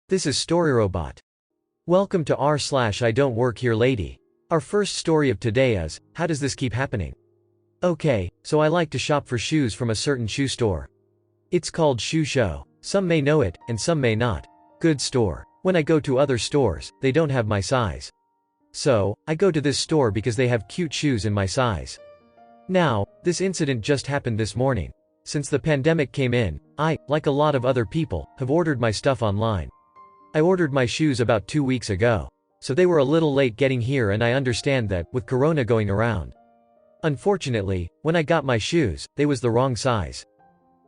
This is Story Robot. Welcome to r/IDontWorkHereLady. Our first story of today is, how does this keep happening? Okay, so I like to shop for shoes from a certain shoe store. It's called Shoe Show. Some may know it, and some may not. Good store. When I go to other stores, they don't have my size. So, I go to this store because they have cute shoes in my size. Now, this incident just happened this morning. Since the pandemic came in, I, like a lot of other people, have ordered my stuff online. I ordered my shoes about 2 weeks ago. So they were a little late getting here, and I understand that, with Corona going around. Unfortunately, when I got my shoes, they was the wrong size.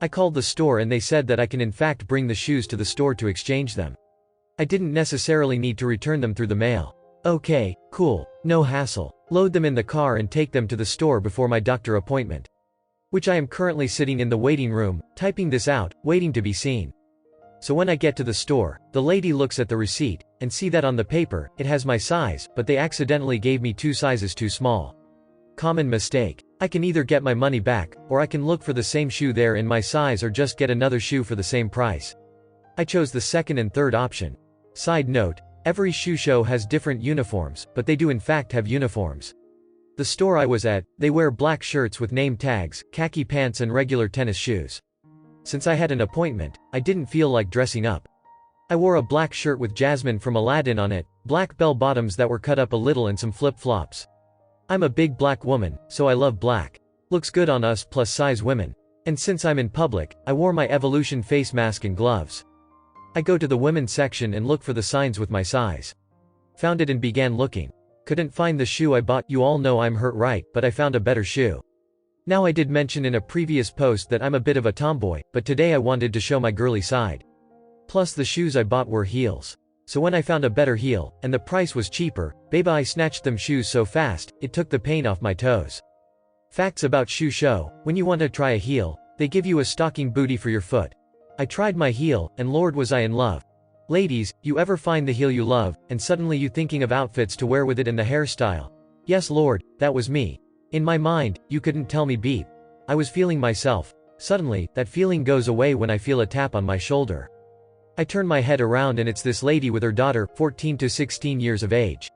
I called the store and they said that I can in fact bring the shoes to the store to exchange them. I didn't necessarily need to return them through the mail. Okay, cool, no hassle. Load them in the car and take them to the store before my doctor appointment. Which I am currently sitting in the waiting room, typing this out, waiting to be seen. So when I get to the store, the lady looks at the receipt, and see that on the paper, it has my size, but they accidentally gave me 2 sizes too small. Common mistake. I can either get my money back, or I can look for the same shoe there in my size, or just get another shoe for the same price. I chose the second and third option. Side note, every shoe show has different uniforms, but they do in fact have uniforms. The store I was at, they wear black shirts with name tags, khaki pants and regular tennis shoes. Since I had an appointment, I didn't feel like dressing up. I wore a black shirt with Jasmine from Aladdin on it, black bell bottoms that were cut up a little and some flip-flops. I'm a big black woman, so I love black. Looks good on us plus size women. And since I'm in public, I wore my Evolution face mask and gloves. I go to the women's section and look for the signs with my size. Found it and began looking. Couldn't find the shoe I bought. You all know I'm hurt, right? But I found a better shoe. Now, I did mention in a previous post that I'm a bit of a tomboy, but today I wanted to show my girly side. Plus the shoes I bought were heels. So when I found a better heel, and the price was cheaper, baby, I snatched them shoes so fast, it took the paint off my toes. Facts about Shoe Show: when you want to try a heel, they give you a stocking booty for your foot. I tried my heel, and Lord was I in love. Ladies, you ever find the heel you love, and suddenly you thinking of outfits to wear with it and the hairstyle? Yes Lord, that was me. In my mind, you couldn't tell me beep. I was feeling myself. Suddenly, that feeling goes away when I feel a tap on my shoulder. I turn my head around and it's this lady with her daughter, 14 to 16 years of age.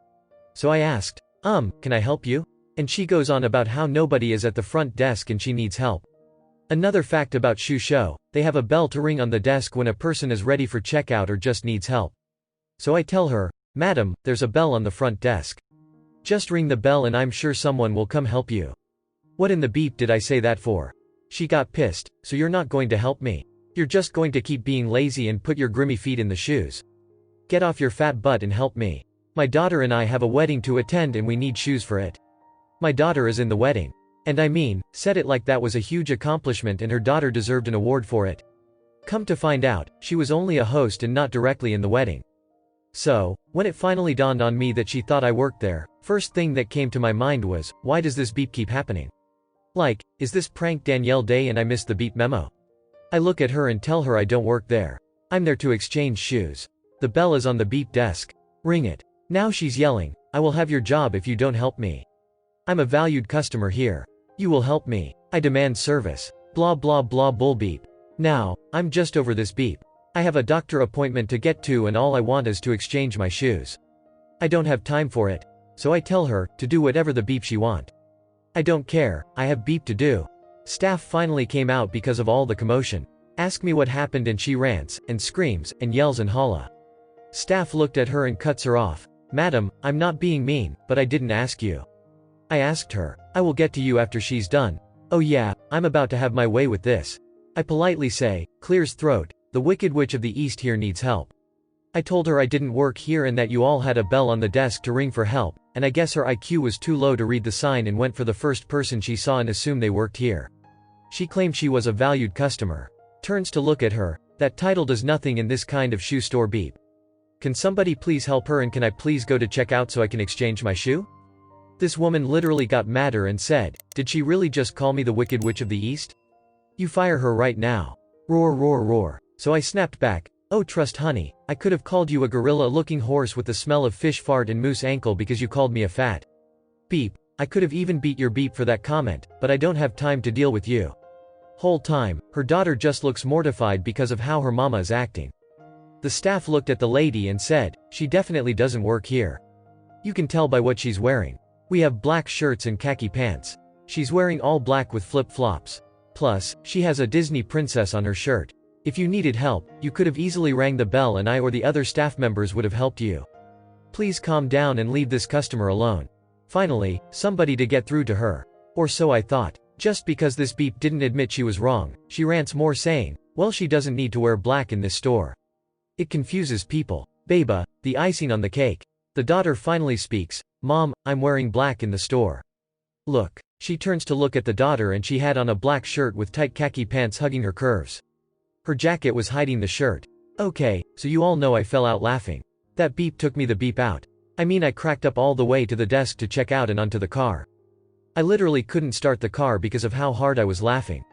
So I asked, can I help you? And she goes on about how nobody is at the front desk and she needs help. Another fact about Shoe Show: they have a bell to ring on the desk when a person is ready for checkout or just needs help. So I tell her, Madam, there's a bell on the front desk. Just ring the bell and I'm sure someone will come help you. What in the beep did I say that for? She got pissed. So you're not going to help me? You're just going to keep being lazy and put your grimy feet in the shoes? Get off your fat butt and help me. My daughter and I have a wedding to attend and we need shoes for it. My daughter is in the wedding. And I mean, said it like that was a huge accomplishment and her daughter deserved an award for it. Come to find out, she was only a host and not directly in the wedding. So, when it finally dawned on me that she thought I worked there, first thing that came to my mind was, why does this beep keep happening? Like, is this prank Danielle Day and I missed the beep memo? I look at her and tell her I don't work there. I'm there to exchange shoes. The bell is on the beep desk. Ring it. Now she's yelling, I will have your job if you don't help me. I'm a valued customer here. You will help me. I demand service. Blah blah blah bull beep. Now, I'm just over this beep. I have a doctor appointment to get to and all I want is to exchange my shoes. I don't have time for it. So I tell her to do whatever the beep she want. I don't care, I have beep to do. Staff finally came out because of all the commotion. Ask me what happened and she rants, and screams, and yells and holla. Staff looked at her and cuts her off. Madam, I'm not being mean, but I didn't ask you. I asked her. I will get to you after she's done. Oh yeah, I'm about to have my way with this. I politely say, clears throat, the Wicked Witch of the East here needs help. I told her I didn't work here and that you all had a bell on the desk to ring for help, and I guess her IQ was too low to read the sign and went for the first person she saw and assumed they worked here. She claimed she was a valued customer. Turns to look at her. That title does nothing in this kind of shoe store beep. Can somebody please help her and can I please go to checkout so I can exchange my shoe? This woman literally got madder and said, did she really just call me the Wicked Witch of the East? You fire her right now. Roar roar roar. So I snapped back, oh trust honey, I could have called you a gorilla-looking horse with the smell of fish fart and moose ankle because you called me a fat beep. I could have even beat your beep for that comment, but I don't have time to deal with you. Whole time, her daughter just looks mortified because of how her mama is acting. The staff looked at the lady and said, "She definitely doesn't work here. You can tell by what she's wearing. We have black shirts and khaki pants. She's wearing all black with flip-flops. Plus, she has a Disney princess on her shirt. If you needed help, you could have easily rang the bell and I or the other staff members would have helped you. Please calm down and leave this customer alone." Finally, somebody to get through to her. Or so I thought. Just because this beep didn't admit she was wrong, she rants more saying, "Well, she doesn't need to wear black in this store." It confuses people. Baba, the icing on the cake. The daughter finally speaks, "Mom, I'm wearing black in the store." Look. She turns to look at the daughter and she had on a black shirt with tight khaki pants hugging her curves. Her jacket was hiding the shirt. Okay, so you all know I fell out laughing. That beep took me the beep out. I mean, I cracked up all the way to the desk to check out and onto the car. I literally couldn't start the car because of how hard I was laughing.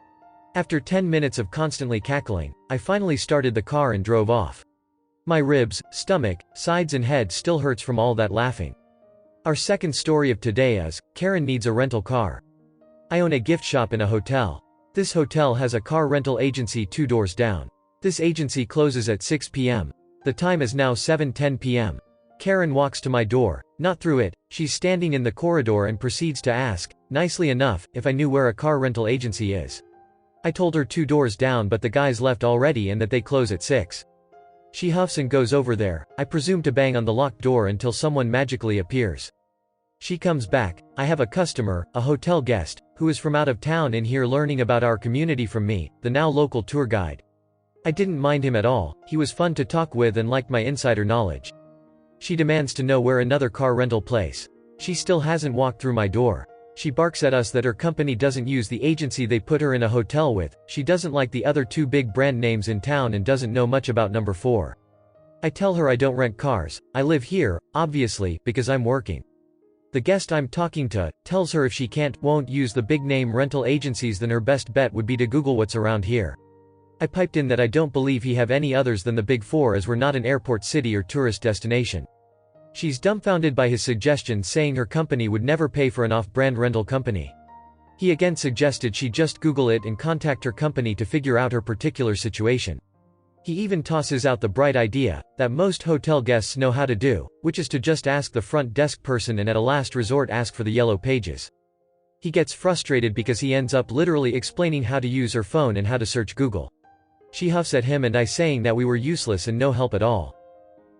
After 10 minutes of constantly cackling, I finally started the car and drove off. My ribs, stomach, sides and head still hurts from all that laughing. Our second story of today is, Karen needs a rental car. I own a gift shop in a hotel. This hotel has a car rental agency 2 doors down. This agency closes at 6 p.m. The time is now 7:10 p.m. Karen walks to my door, not through it, she's standing in the corridor and proceeds to ask, nicely enough, if I knew where a car rental agency is. I told her 2 doors down but the guys left already and that they close at 6. She huffs and goes over there, I presume to bang on the locked door until someone magically appears. She comes back, I have a customer, a hotel guest, who is from out of town in here learning about our community from me, the now local tour guide. I didn't mind him at all, he was fun to talk with and liked my insider knowledge. She demands to know where another car rental place. She still hasn't walked through my door. She barks at us that her company doesn't use the agency they put her in a hotel with, she doesn't like the other 2 big brand names in town and doesn't know much about number 4. I tell her I don't rent cars, I live here, obviously, because I'm working. The guest I'm talking to tells her if she won't use the big name rental agencies then her best bet would be to Google what's around here. I piped in that I don't believe he have any others than the big 4 as we're not an airport city or tourist destination. She's dumbfounded by his suggestion saying her company would never pay for an off-brand rental company. He again suggested she just Google it and contact her company to figure out her particular situation. He even tosses out the bright idea, that most hotel guests know how to do, which is to just ask the front desk person and at a last resort ask for the yellow pages. He gets frustrated because he ends up literally explaining how to use her phone and how to search Google. She huffs at him and I saying that we were useless and no help at all.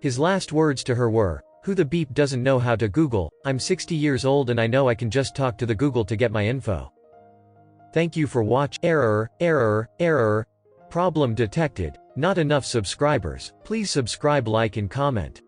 His last words to her were, "Who the beep doesn't know how to Google, I'm 60 years old and I know I can just talk to the Google to get my info." Thank you for watching. Error. Problem detected. Not enough subscribers. Please subscribe, like and comment.